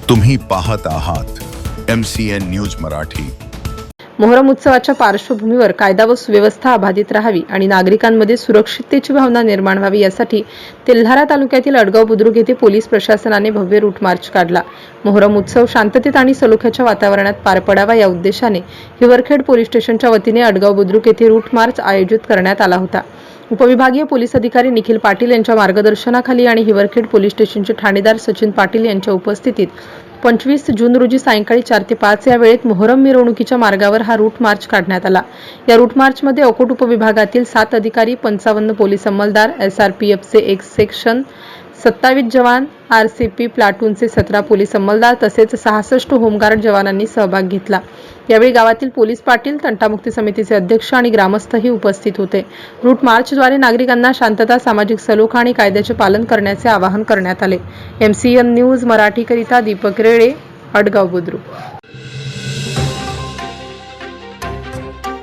तुम्ही पाहत आहात MCN न्यूज मराठी। मोहरम उत्सवाच्या पार्श्वभूमीवर कायदा व सुव्यवस्था अबाधित राहावी आणि नागरिकांमध्ये सुरक्षिततेची भावना निर्माण व्हावी यासाठी तेल्हारा तालुक्यातील अडगाव बुद्रुक येथे पोलीस प्रशासनाने भव्य रूट मार्च काढला। मोहरम उत्सव शांततेत आणि सलोख्याच्या वातावरणात पार पडावा या उद्देशाने हिवरखेड पोलीस स्टेशनच्या वतीने अडगाव बुद्रुक येथे रूट मार्च आयोजित करण्यात आला होता। उपविभागीय पोलीस अधिकारी निखिल पाटील यांच्या मार्गदर्शनाखाली आणि हिवरखेड पोलीस स्टेशनचे ठाणेदार सचिन पाटील यांच्या उपस्थितीत 25 जून रोजी सायंकाळी 4 ते 5 या वेळेत मोहरम मिरवणुकीच्या मार्गावर हा रूट मार्च काढण्यात आला। या रूट मार्चमध्ये अकोट उपविभागातील 7 अधिकारी, 55 पोलीस अंमलदार, SRPFचे 1 सेक्शन, 27 जवान, RCP प्लाटूनचे 17 पोलीस अंमलदार तसेच 66 होमगार्ड जवानांनी सहभाग घेतला। यावेळी गावातील पोलीस पाटील, तंटामुक्ती समितीचे अध्यक्ष आणि ग्रामस्थही उपस्थित होते। रूट मार्चद्वारे नागरिकांना शांतता, सामाजिक सलोखा आणि कायद्याचे पालन करण्याचे आवाहन करण्यात आले। MCN न्यूज मराठीकरिता दीपक रेळे, अडगाव बुद्रुक।